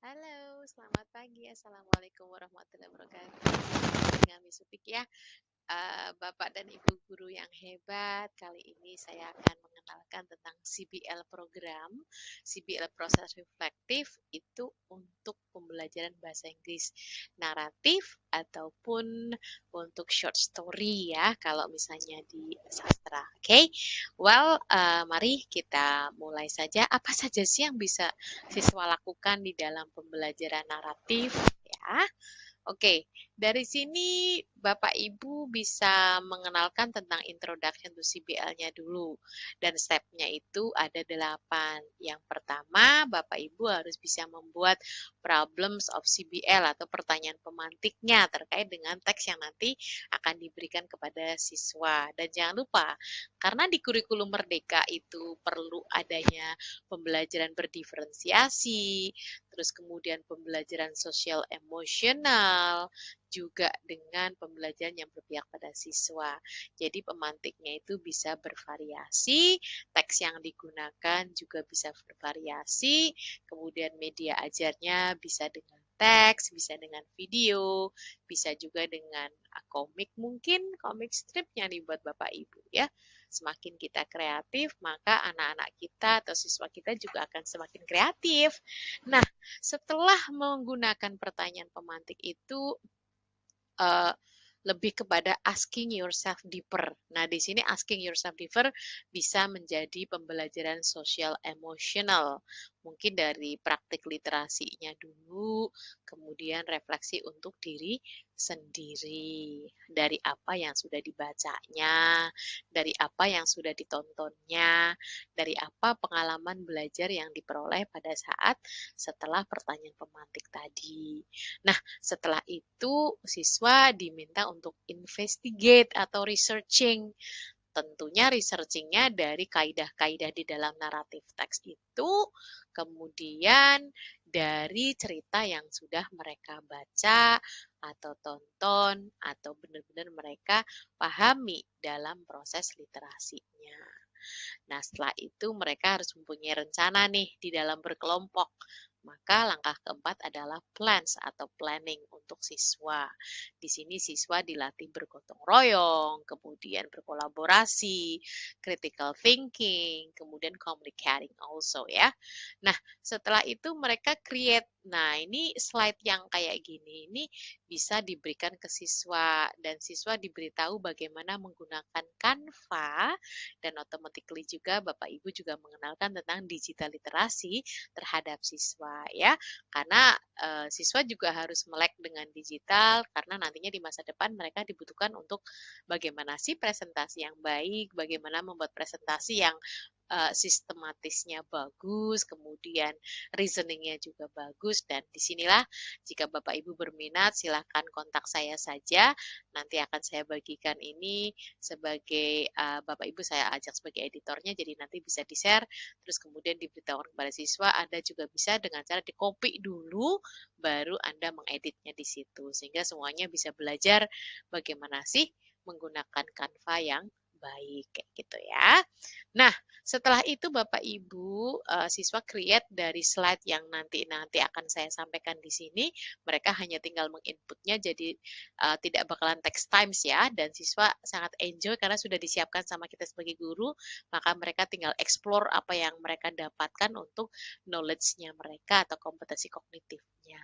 Halo, selamat pagi. Assalamualaikum warahmatullahi wabarakatuh. Dengan Miss Upik ya. Bapak dan Ibu guru yang hebat, kali ini saya akan mengenalkan tentang CBL program. CBL proses reflektif itu untuk pembelajaran bahasa Inggris naratif ataupun untuk short story ya, kalau misalnya di sastra. Oke, mari kita mulai saja. Apa saja sih yang bisa siswa lakukan di dalam pembelajaran naratif ya? Oke, dari sini Bapak Ibu bisa mengenalkan tentang introduction to CBL-nya dulu. Dan step-nya itu ada 8. Yang pertama, Bapak Ibu harus bisa membuat problems of CBL atau pertanyaan pemantiknya terkait dengan teks yang nanti akan diberikan kepada siswa. Dan jangan lupa, karena di kurikulum Merdeka itu perlu adanya pembelajaran berdiferensiasi, terus kemudian pembelajaran sosial emosional, juga dengan pembelajaran yang berpihak pada siswa. Jadi pemantiknya itu bisa bervariasi, teks yang digunakan juga bisa bervariasi, kemudian media ajarnya bisa dengan teks, bisa dengan video, bisa juga dengan komik mungkin, komik strip yang dibuat Bapak Ibu ya. Semakin kita kreatif, maka anak-anak kita atau siswa kita juga akan semakin kreatif. Nah, setelah menggunakan pertanyaan pemantik itu uh, lebih kepada asking yourself deeper. Nah, di sini asking yourself deeper bisa menjadi pembelajaran sosial emosional. Mungkin dari praktik literasinya dulu, kemudian refleksi untuk diri sendiri. Dari apa yang sudah dibacanya, dari apa yang sudah ditontonnya, dari apa pengalaman belajar yang diperoleh pada saat setelah pertanyaan pemantik tadi. Nah, setelah itu siswa diminta untuk investigate atau researching. Tentunya researchingnya dari kaidah-kaidah di dalam naratif teks itu, kemudian dari cerita yang sudah mereka baca atau tonton atau benar-benar mereka pahami dalam proses literasinya. Nah, setelah itu mereka harus mempunyai rencana nih di dalam berkelompok. Maka langkah keempat adalah plans atau planning untuk siswa. Di sini siswa dilatih bergotong royong, kemudian berkolaborasi, critical thinking, kemudian communicating also ya. Nah, setelah itu mereka create. Nah, ini slide yang kayak gini ini bisa diberikan ke siswa dan siswa diberitahu bagaimana menggunakan Canva dan automatically juga Bapak Ibu juga mengenalkan tentang digital literasi terhadap siswa ya. Karena siswa juga harus melek dengan digital karena nantinya di masa depan mereka dibutuhkan untuk bagaimana sih presentasi yang baik, bagaimana membuat presentasi yang sistematisnya bagus, kemudian reasoningnya juga bagus, dan disinilah jika Bapak Ibu berminat silahkan kontak saya saja, nanti akan saya bagikan ini sebagai Bapak Ibu saya ajak sebagai editornya, jadi nanti bisa di-share, terus kemudian diberitahukan kepada siswa, Anda juga bisa dengan cara di-copy dulu, baru Anda mengeditnya di situ, sehingga semuanya bisa belajar bagaimana sih menggunakan Canva yang baik, kayak gitu ya. Nah, setelah itu Bapak Ibu, siswa create dari slide yang nanti akan saya sampaikan di sini, mereka hanya tinggal menginputnya, jadi tidak bakalan text times ya, dan siswa sangat enjoy karena sudah disiapkan sama kita sebagai guru, maka mereka tinggal explore apa yang mereka dapatkan untuk knowledge-nya mereka atau kompetensi kognitifnya.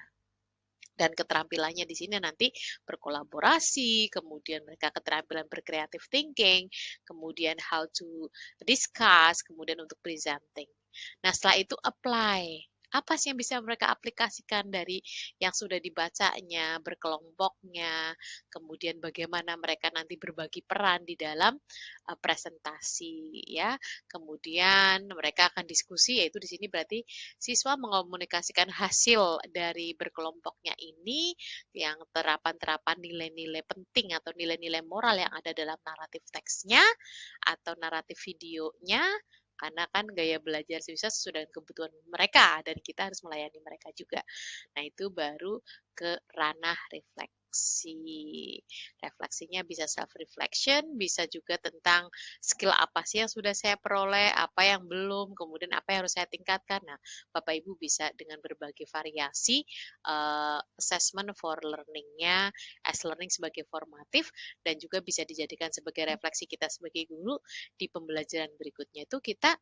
Dan keterampilannya di sini nanti berkolaborasi, kemudian mereka keterampilan bercreative thinking, kemudian how to discuss, kemudian untuk presenting. Nah, setelah itu apply. Apa sih yang bisa mereka aplikasikan dari yang sudah dibacanya, berkelompoknya, kemudian bagaimana mereka nanti berbagi peran di dalam presentasi ya. Kemudian mereka akan diskusi, yaitu di sini berarti siswa mengomunikasikan hasil dari berkelompoknya ini yang terapan-terapan nilai-nilai penting atau nilai-nilai moral yang ada dalam naratif teksnya atau naratif videonya, karena kan gaya belajar siswa sesuai dengan kebutuhan mereka dan kita harus melayani mereka juga. Nah, itu baru ke ranah refleksi. refleksi. Refleksinya bisa self-reflection, bisa juga tentang skill apa sih yang sudah saya peroleh, apa yang belum, kemudian apa yang harus saya tingkatkan. Nah, Bapak Ibu bisa dengan berbagai variasi assessment for learning-nya, as learning sebagai formatif, dan juga bisa dijadikan sebagai refleksi kita sebagai guru di pembelajaran berikutnya itu kita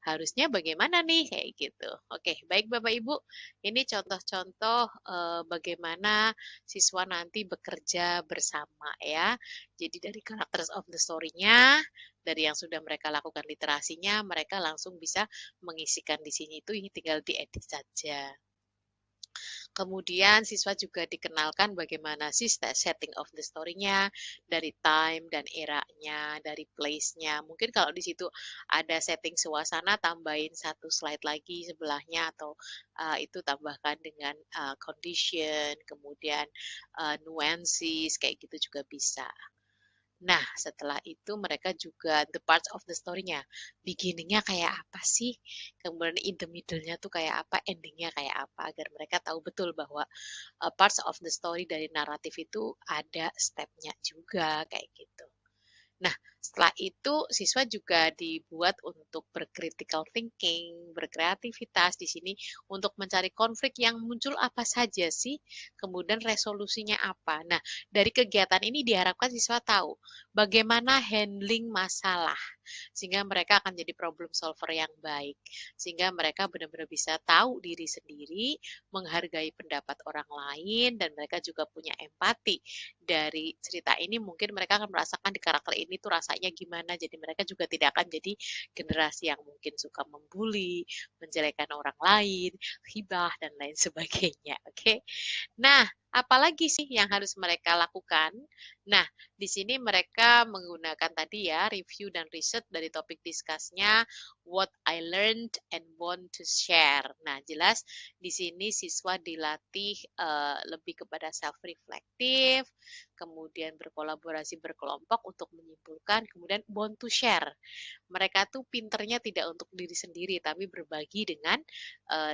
harusnya bagaimana nih kayak gitu. Oke, baik Bapak Ibu, ini contoh-contoh bagaimana siswa nanti bekerja bersama ya. Jadi dari characters of the story-nya, dari yang sudah mereka lakukan literasinya, mereka langsung bisa mengisikan di sini itu tinggal diedit saja. Kemudian siswa juga dikenalkan bagaimana sih setting of the story-nya, dari time dan era-nya, dari place-nya. Mungkin kalau di situ ada setting suasana, tambahin satu slide lagi sebelahnya, atau itu tambahkan dengan condition, kemudian nuances, kayak gitu juga bisa. Nah, setelah itu mereka juga the parts of the story-nya. Beginning-nya kayak apa sih? Kemudian in the middle-nya tuh kayak apa? Ending-nya kayak apa? Agar mereka tahu betul bahwa parts of the story dari naratif itu ada step-nya juga kayak gitu. Nah, setelah itu siswa juga dibuat untuk bercritical thinking, berkreativitas di sini untuk mencari konflik yang muncul apa saja sih, kemudian resolusinya apa. Nah, dari kegiatan ini diharapkan siswa tahu bagaimana handling masalah, sehingga mereka akan jadi problem solver yang baik, sehingga mereka benar-benar bisa tahu diri sendiri, menghargai pendapat orang lain, dan mereka juga punya empati dari cerita ini. Mungkin mereka akan merasakan di karakter ini tuh rasanya gimana, jadi mereka juga tidak akan jadi generasi yang mungkin suka membuli, menjelekan orang lain, hibah, dan lain sebagainya. Oke, nah apalagi sih yang harus mereka lakukan? Nah, di sini mereka menggunakan tadi ya review dan riset dari topik diskusnya, what I learned and want to share. Nah, jelas di sini siswa dilatih lebih kepada self-reflective, kemudian berkolaborasi berkelompok untuk menyimpulkan, kemudian want to share. Mereka tuh pinternya tidak untuk diri sendiri, tapi berbagi dengan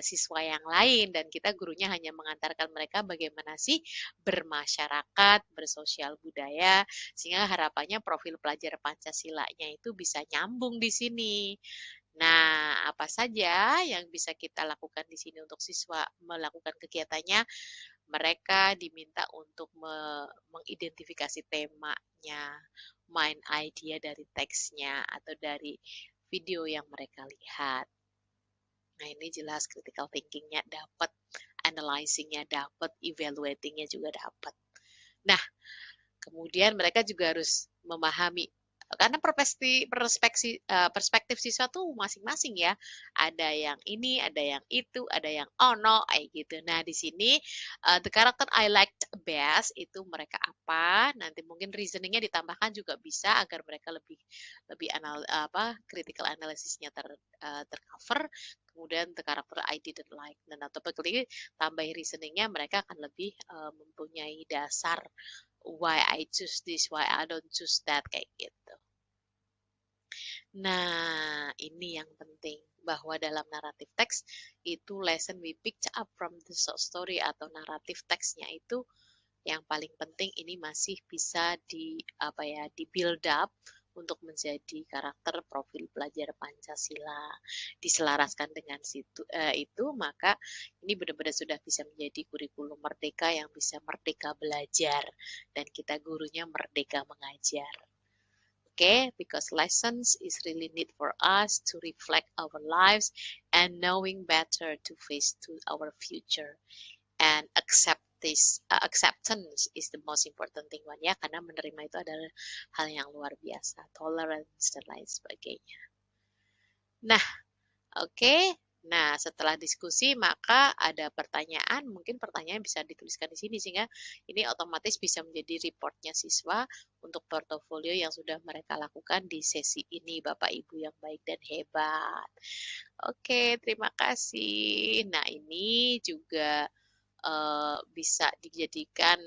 siswa yang lain, dan kita gurunya hanya mengantarkan mereka bagaimana sih bermasyarakat, bersosial budaya, sehingga harapannya profil pelajar Pancasilanya itu bisa nyambung di sini. Nah, apa saja yang bisa kita lakukan di sini untuk siswa melakukan kegiatannya? Mereka diminta untuk mengidentifikasi temanya, main idea dari teksnya, atau dari video yang mereka lihat. Nah, ini jelas critical thinking-nya dapat, analyzing-nya dapat, evaluating-nya juga dapat. Nah, kemudian mereka juga harus memahami, karena perspektif siswa tuh masing-masing ya. Ada yang ini, ada yang itu, ada yang oh no, kayak gitu. Nah, di sini the character I liked best itu mereka apa? Nanti mungkin reasoningnya ditambahkan juga bisa agar mereka lebih lebih critical analysisnya tercover. Kemudian the character I didn't like. Dan atau tambahin reasoningnya, mereka akan lebih mempunyai dasar why I choose this, why I don't choose that, kayak gitu. Nah, ini yang penting, bahwa dalam naratif teks itu lesson we picked up from the short story atau naratif teksnya itu yang paling penting ini masih bisa di build up untuk menjadi karakter profil pelajar Pancasila, diselaraskan dengan itu, maka ini benar-benar sudah bisa menjadi kurikulum merdeka yang bisa merdeka belajar, dan kita gurunya merdeka mengajar. Okay, because lessons is really need for us to reflect our lives and knowing better to face to our future, and acceptance is the most important thing one ya, karena menerima itu adalah hal yang luar biasa, tolerance dan lain sebagainya. Nah, oke. Nah, setelah diskusi maka ada pertanyaan, mungkin pertanyaan bisa dituliskan di sini sehingga ini otomatis bisa menjadi reportnya siswa untuk portofolio yang sudah mereka lakukan di sesi ini, Bapak Ibu yang baik dan hebat. Oke, terima kasih. Nah, ini juga bisa dijadikan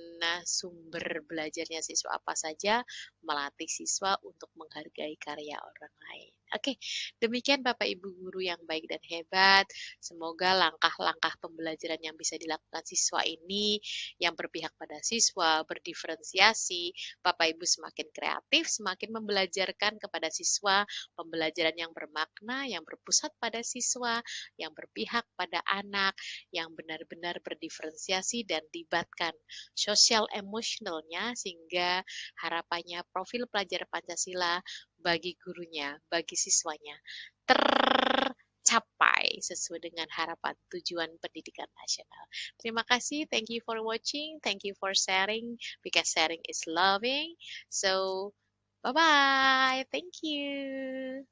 sumber belajarnya siswa apa saja, melatih siswa untuk menghargai karya orang lain. Oke, demikian Bapak Ibu guru yang baik dan hebat. Semoga langkah-langkah pembelajaran yang bisa dilakukan siswa ini yang berpihak pada siswa, berdiferensiasi, Bapak Ibu semakin kreatif, semakin membelajarkan kepada siswa pembelajaran yang bermakna, yang berpusat pada siswa, yang berpihak pada anak, yang benar-benar berdiferensiasi dan libatkan sosial emosionalnya sehingga harapannya profil pelajar Pancasila bagi gurunya, bagi siswanya tercapai sesuai dengan harapan tujuan pendidikan nasional. Terima kasih, thank you for watching, thank you for sharing, because sharing is loving. So, bye-bye, thank you.